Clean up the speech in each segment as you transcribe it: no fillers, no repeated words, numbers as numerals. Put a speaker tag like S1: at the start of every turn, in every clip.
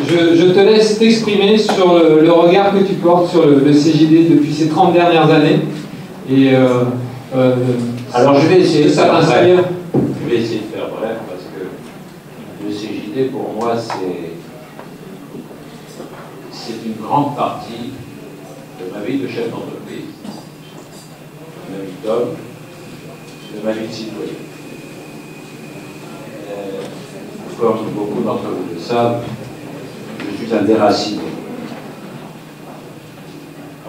S1: je te laisse t'exprimer sur le regard que tu portes sur le CJD depuis ces 30 dernières années. Et
S2: alors je vais essayer de
S1: ça
S2: faire
S1: t'inspire.
S2: bref. Je vais essayer de faire bref parce que le CJD pour moi c'est une grande partie de ma vie de chef d'entreprise, de ma vie d'homme, de ma vie de citoyen. Comme beaucoup d'entre vous le savent, je suis un déraciné.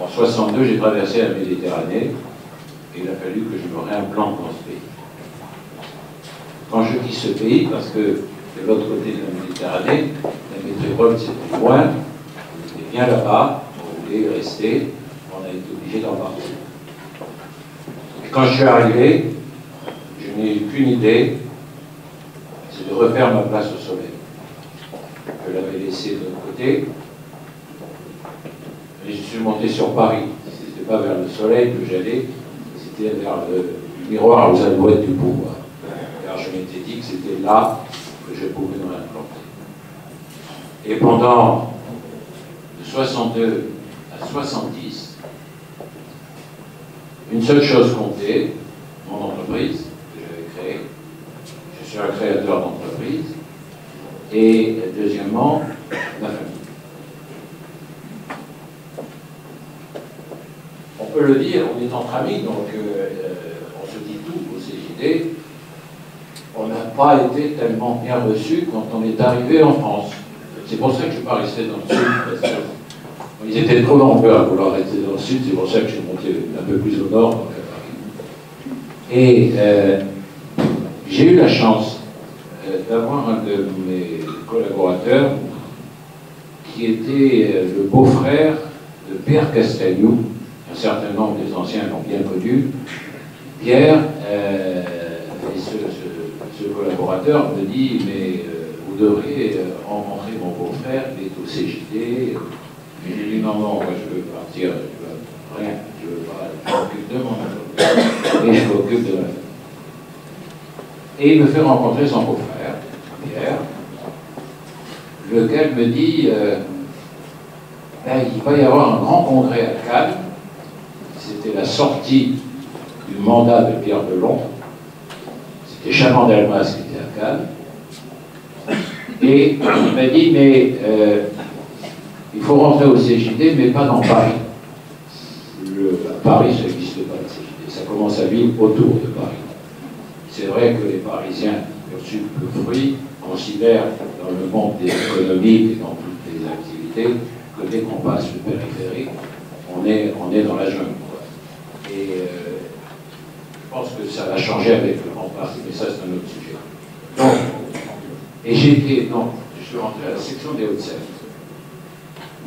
S2: En 1962, j'ai traversé la Méditerranée et il a fallu que je me réimplante dans ce pays. Quand je quitte ce pays, parce que de l'autre côté de la Méditerranée, la métropole c'était loin, on était bien là-bas, on voulait y rester, on a été obligé d'en partir. Et quand je suis arrivé, je n'ai eu qu'une idée, c'est de refaire ma place au soleil. Je l'avais laissé de l'autre côté, et je suis monté sur Paris. C'était pas vers le soleil que j'allais, c'était vers le miroir aux alouettes du pouvoir. Car je m'étais dit que c'était là que je pouvais me réimplanter. Et pendant de 62 à 70, une seule chose comptait, mon entreprise que j'avais créée. Je suis un créateur d'entreprise. Et deuxièmement, ma famille. On peut le dire, on est entre amis, donc on se dit tout au CJD. On n'a pas été tellement bien reçus quand on est arrivé en France. C'est pour ça que je ne suis pas resté dans le sud, parce qu'ils étaient trop nombreux à vouloir rester dans le sud, c'est pour ça que je suis monté un peu plus au nord, donc à Paris. Et j'ai eu la chance d'avoir un de mes collaborateurs qui était le beau-frère de Pierre Castelnau. Un certain nombre des anciens l'ont bien connu. Pierre, et ce collaborateur me dit, mais vous devriez rencontrer mon beau-frère, il est au CJD. Mais j'ai dit, non, moi je veux partir, je veux rien, je veux pas, je m'occupe de mon entreprise et je m'occupe de ma famille. Et il me fait rencontrer son beau-frère, Pierre, lequel me dit il va y avoir un grand congrès à Cannes. C'était la sortie du mandat de Pierre Delon. C'était Chaban-Delmas qui était à Cannes. Et il m'a dit, mais il faut rentrer au CJD, mais pas dans Paris. À Paris, ça n'existe pas, le CJD. Ça commence à vivre autour de Paris. C'est vrai que les Parisiens, sur le fruit, considèrent dans le monde des économies et dans toutes les activités que dès qu'on passe le périphérique, on est dans la jungle. Et je pense que ça va changer avec le Grand Paris, mais ça c'est un autre sujet. Donc, et je suis rentré à la section des Hauts-de-Seine.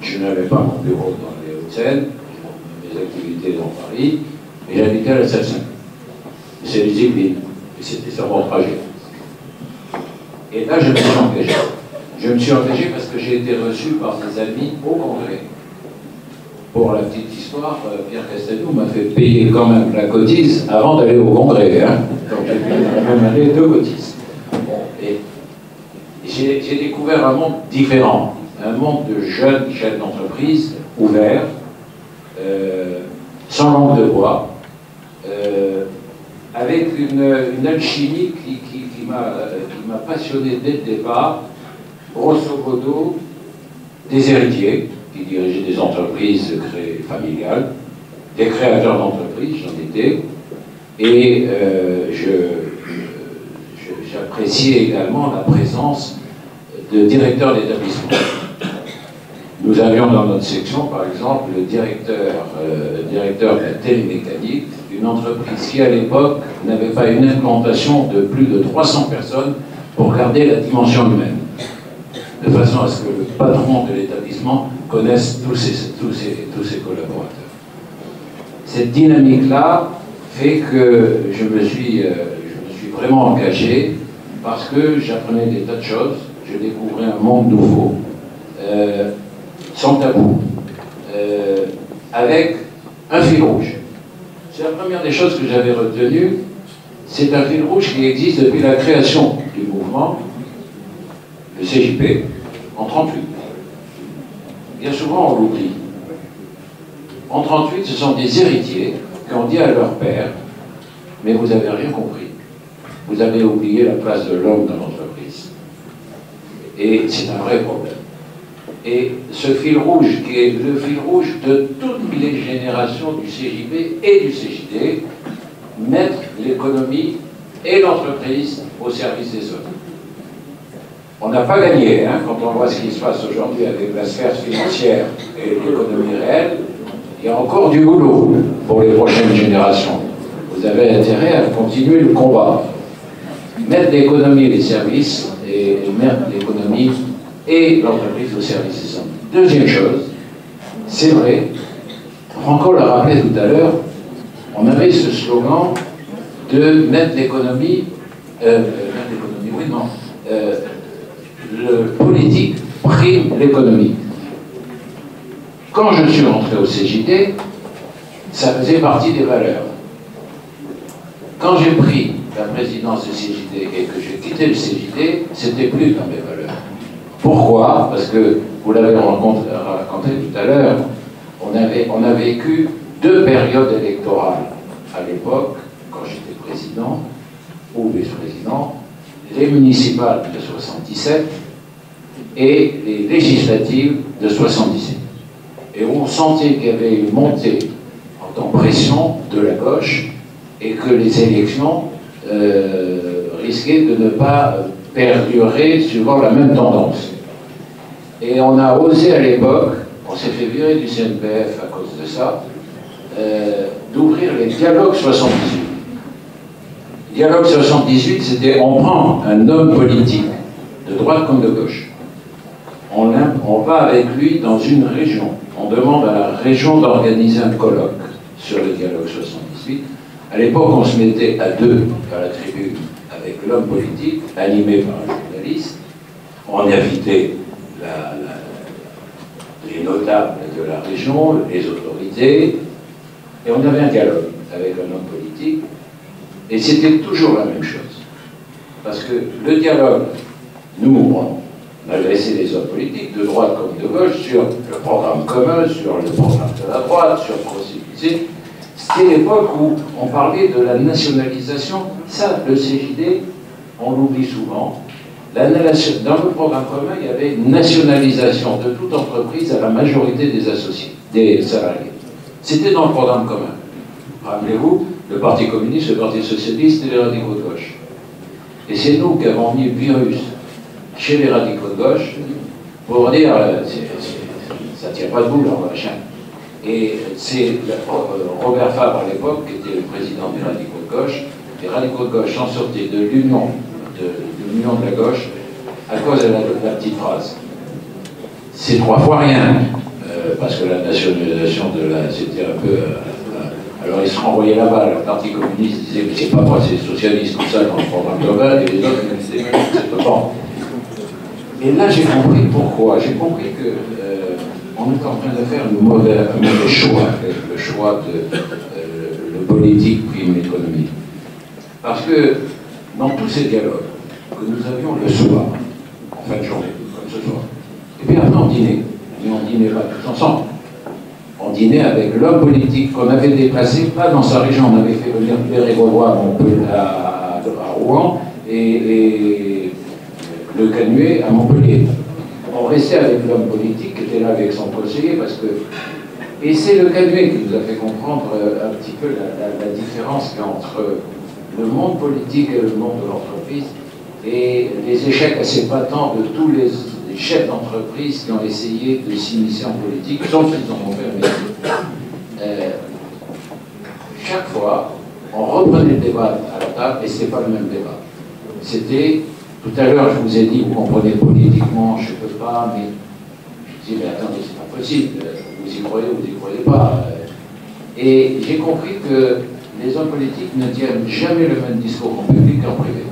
S2: Je n'avais pas mon bureau dans les Hauts-de-Seine, mes activités dans Paris, mais j'habitais à la Seine-Saint-Denis. C'est les Yvelines, et c'était sur mon trajet. Et là, je me suis engagé. Je me suis engagé parce que j'ai été reçu par des amis au Congrès. Pour la petite histoire, Pierre Castelnau m'a fait payer quand même la cotise avant d'aller au Congrès. Hein. Donc j'ai pu même aller 2 cotises. Et j'ai découvert un monde différent. Un monde de jeunes chefs d'entreprise, ouverts, sans langue de bois, avec une alchimie qui m'a passionné dès le départ. Grosso modo, des héritiers qui dirigeaient des entreprises familiales, des créateurs d'entreprises, j'en étais, et j'appréciais également la présence de directeurs d'établissement. Nous avions dans notre section, par exemple, le directeur de la télémécanique, une entreprise qui, à l'époque, n'avait pas une implantation de plus de 300 personnes pour garder la dimension humaine, de façon à ce que le patron de l'établissement connaisse tous ses collaborateurs. Cette dynamique-là fait que je me suis vraiment engagé parce que j'apprenais des tas de choses, je découvrais un monde nouveau, sans tabou, avec un fil rouge. C'est la première des choses que j'avais retenues. C'est un fil rouge qui existe depuis la création du mouvement, le CJP, en 1938. bien souvent on l'oublie. En 1938, ce sont des héritiers qui ont dit à leur père, mais vous n'avez rien compris. Vous avez oublié la place de l'homme dans l'entreprise. Et c'est un vrai problème. Et ce fil rouge, qui est le fil rouge de toutes les générations du CJB et du CJD, mettre l'économie et l'entreprise au service des hommes. On n'a pas gagné, hein, quand on voit ce qui se passe aujourd'hui avec la sphère financière et l'économie réelle. Il y a encore du boulot pour les prochaines générations. Vous avez intérêt à continuer le combat. Mettre l'économie et les services, et mettre l'économie et l'entreprise au service des hommes. Deuxième chose, c'est vrai, Franco l'a rappelé tout à l'heure, on avait ce slogan de mettre l'économie, oui, non, le politique prime l'économie. Quand je suis rentré au CJD, ça faisait partie des valeurs. Quand j'ai pris la présidence du CJD et que j'ai quitté le CJD, c'était plus dans mes valeurs. Pourquoi? Parce que, vous l'avez raconté tout à l'heure, on a vécu 2 périodes électorales à l'époque, quand j'étais président ou vice-président, les municipales de 77 et les législatives de 78. Et on sentait qu'il y avait une montée en pression de la gauche et que les élections risquaient de ne pas perdurer suivant la même tendance. Et on a osé à l'époque, on s'est fait virer du CNPF à cause de ça, d'ouvrir les dialogues 78. Dialogue 78, c'était on prend un homme politique, de droite comme de gauche. On va avec lui dans une région. On demande à la région d'organiser un colloque sur le dialogue 78. À l'époque, on se mettait à 2 à la tribune avec l'homme politique, animé par un journaliste. On invitait les notables de la région, les autorités, et on avait un dialogue avec un homme politique. Et c'était toujours la même chose. Parce que le dialogue, nous, on adressait les hommes politiques, de droite comme de gauche, sur le programme commun, sur le programme de la droite, sur le procédé. C'était l'époque où on parlait de la nationalisation. Ça, le CJD, on l'oublie souvent. Dans le programme commun, il y avait une nationalisation de toute entreprise à la majorité des associés, des salariés. C'était dans le programme commun. Rappelez-vous, le Parti communiste, le Parti socialiste et les radicaux de gauche. Et c'est nous qui avons mis le virus chez les radicaux de gauche pour dire ça ne tient pas debout leur machin. Et c'est Robert Fabre à l'époque qui était le président des radicaux de gauche. Les radicaux de gauche sont sortis de l'union de la gauche à cause de la petite phrase. C'est 3 fois rien, parce que la nationalisation c'était un peu. Alors ils se renvoyaient là-bas, le Parti communiste disait mais c'est pas moi, c'est les socialistes, tout ça dans le programme global, et les autres disaient mais c'est pas. Et là j'ai compris pourquoi. J'ai compris que on est en train de faire un mauvais choix, le choix de le politique prime l'économie. Parce que dans tous ces dialogues que nous avions le soir, en fin de journée, comme ce soir, et puis après on dînait, mais on dînait pas tous ensemble. On dînait avec l'homme politique qu'on avait déplacé, pas dans sa région, on avait fait venir Pierre Gaulois à Rouen et le Canuet à Montpellier. On restait avec l'homme politique qui était là avec son conseiller parce que. Et c'est le Canuet qui nous a fait comprendre un petit peu la différence qu'il y a entre le monde politique et le monde de l'entreprise et les échecs assez patents de tous les chefs d'entreprise qui ont essayé de s'initier en politique, sauf qu'ils en ont permis. Chaque fois, on reprenait le débat à la table et ce n'était pas le même débat. C'était, tout à l'heure, je vous ai dit, vous comprenez politiquement, je ne peux pas, mais je dis, mais attendez, c'est pas possible, vous y croyez ou vous n'y croyez pas. Et j'ai compris que les hommes politiques ne tiennent jamais le même discours en public qu'en privé.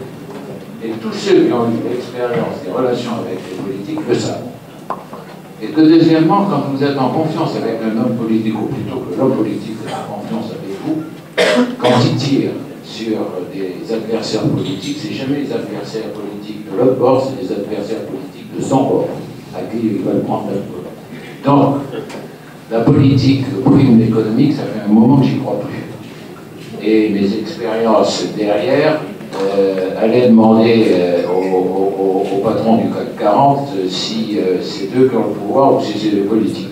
S2: Et tous ceux qui ont eu l'expérience des relations avec les politiques le savent. Et que deuxièmement, quand vous êtes en confiance avec un homme politique, ou plutôt que l'homme politique est en confiance avec vous, quand il tire sur des adversaires politiques, c'est jamais les adversaires politiques de l'autre bord, c'est les adversaires politiques de son bord, à qui ils veulent prendre notre bord. Donc, la politique prime l'économique, ça fait un moment que j'y crois plus. Et mes expériences derrière allaient demander au patron du CAC 40 si c'est eux qui ont le pouvoir ou si c'est les politiques.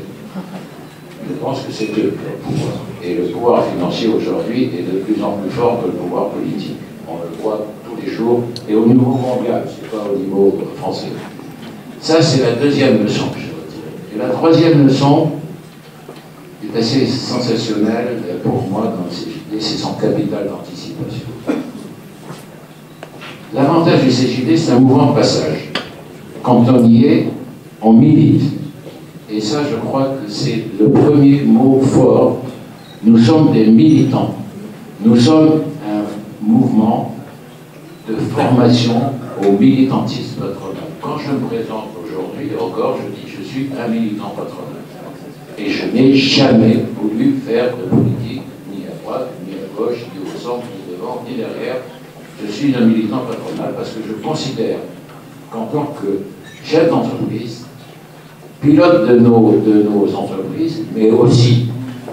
S2: Je pense que c'est eux qui ont le pouvoir. Et le pouvoir financier aujourd'hui est de plus en plus fort que le pouvoir politique. On le voit tous les jours et au niveau mondial, c'est pas au niveau français. Ça, c'est la deuxième leçon que je retire. Et la troisième leçon est assez sensationnelle pour moi dans le CJD, c'est son capital d'anticipation. L'avantage du CJD, c'est un mouvement de passage. Quand on y est, on milite. Et ça, je crois que c'est le premier mot fort. Nous sommes des militants. Nous sommes un mouvement de formation au militantisme patronal. Quand je me présente aujourd'hui, encore, je dis que je suis un militant patronal. Et je n'ai jamais voulu faire de politique, ni à droite, ni à gauche, ni au centre, ni devant, ni derrière. Je suis un militant patronal parce que je considère qu'en tant que chef d'entreprise, pilote de nos entreprises, mais aussi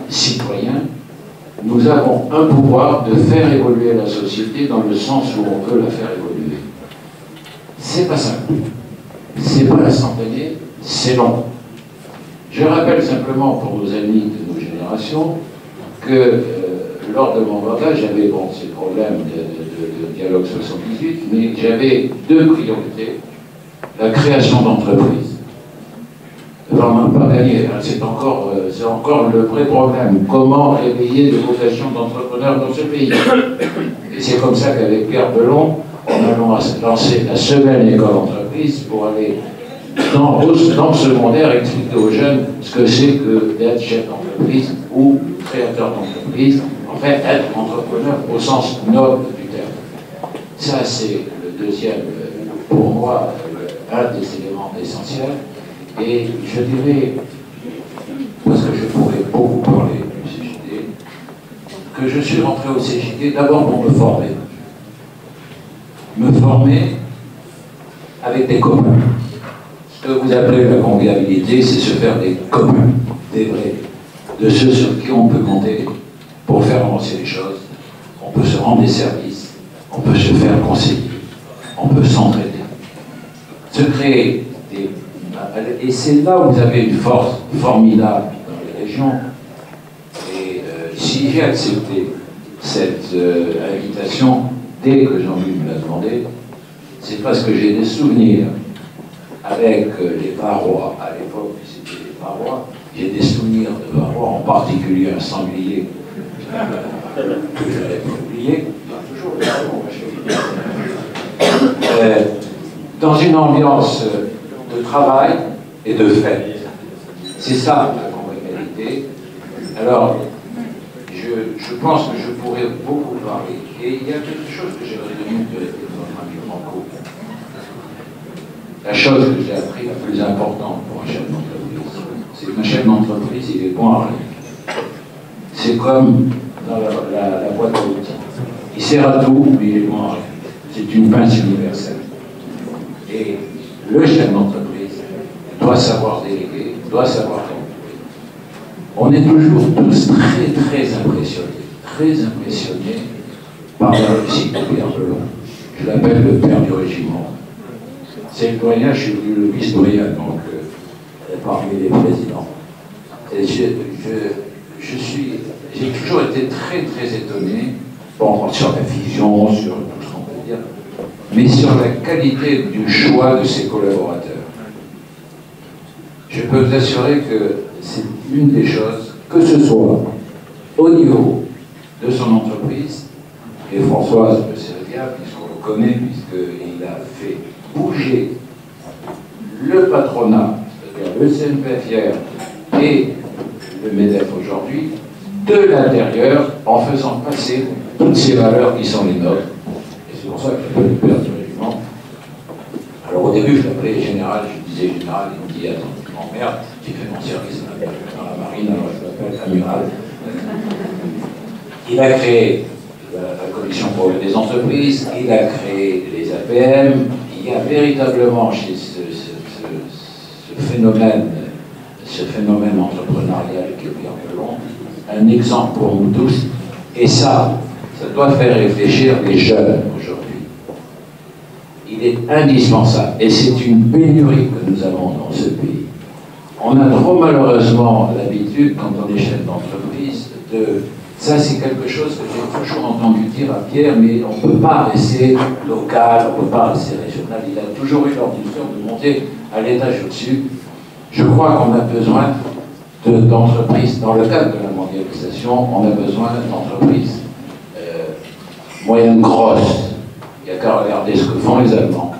S2: citoyen, nous avons un pouvoir de faire évoluer la société dans le sens où on veut la faire évoluer. C'est pas simple. C'est pas instantané, c'est long. Je rappelle simplement pour nos amis de nos générations que lors de mon mandat, j'avais ces problèmes de dialogue 78, mais j'avais deux priorités. La création d'entreprises. On n'a pas gagné, hein. C'est encore le vrai problème. Comment réveiller des vocations d'entrepreneurs dans ce pays? Et c'est comme ça qu'avec Pierre Belon, on a lancé la semaine école entreprise pour aller dans le secondaire expliquer aux jeunes ce que c'est que d'être chef d'entreprise ou créateur d'entreprise, enfin être entrepreneur au sens noble du terme. Ça, c'est le deuxième, pour moi, un des éléments essentiels. Et je dirais, parce que je pourrais beaucoup parler du CJD, que je suis rentré au CJD d'abord pour me former. Me former avec des copains. Ce que vous appelez la convivialité, c'est se faire des copains, des vrais, de ceux sur qui on peut compter pour faire avancer les choses. On peut se rendre des services, on peut se faire conseiller, on peut s'entraider, se créer des... Et c'est là où vous avez une force formidable dans les régions. Et si j'ai accepté cette invitation dès que Jean-Louis me l'a demandé, c'est parce que j'ai des souvenirs avec les Varois, à l'époque c'était les Varois, j'ai des souvenirs de Varois, en particulier un sanglier que je n'avais pas oublié, toujours dans une ambiance de travail et de fête. C'est ça la convivialité. Alors, je pense que je pourrais beaucoup parler. Et il y a quelque chose que j'ai retenu de notre ami Franco. La chose que j'ai appris la plus importante pour un chef d'entreprise, c'est qu'un chef d'entreprise, il est bon à rien. C'est comme dans la boîte à outils. Il sert à tout, mais il est bon à rien. C'est une pince universelle. Et le chef d'entreprise doit savoir déléguer, doit savoir tomber. On est toujours tous très impressionnés par la réussite de Pierre Belon. Je l'appelle le père du régiment. C'est le doyen, je suis le vice-doyen, donc parmi les présidents. Et j'ai toujours été très étonné, bon, sur la vision, sur tout ce qu'on peut dire, mais sur la qualité du choix de ses collaborateurs. Je peux vous assurer que c'est une des choses, que ce soit au niveau de son entreprise, et Françoise de Servia, puisqu'on le connaît, puisqu'il a fait bouger le patronat, c'est-à-dire le CNPF hier et le MEDEF aujourd'hui, de l'intérieur, en faisant passer toutes ces valeurs qui sont les nôtres. Et c'est pour ça que je l'appelle le père du régiment. Alors au début, je l'appelais général, je disais général, il me dit attends, tu m'emmerdes, j'ai fait mon service dans la marine, alors je l'appelle amiral. Il a créé la commission pour les entreprises, il a créé les APM, il y a véritablement chez ce phénomène ce phénomène entrepreneurial qui est Pierre Belon, un exemple pour nous tous. Et ça doit faire réfléchir les jeunes aujourd'hui. Il est indispensable, et c'est une pénurie que nous avons dans ce pays. On a trop malheureusement l'habitude, quand on est chef d'entreprise, ça c'est quelque chose que j'ai toujours entendu dire à Pierre, mais on ne peut pas rester local, on ne peut pas rester régional. Il a toujours eu l'ambition de monter à l'étage au-dessus. Je crois qu'on a besoin d'entreprises, dans le cadre de la mondialisation, on a besoin d'entreprises moyennes grosses. Il n'y a qu'à regarder ce que font les Allemands.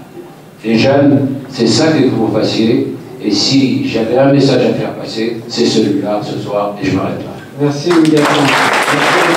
S2: Les jeunes, c'est ça qu'il faut que vous fassiez. Et si j'avais un message à faire passer, c'est celui-là ce soir, et je m'arrête là.
S1: Merci Louis Gaston.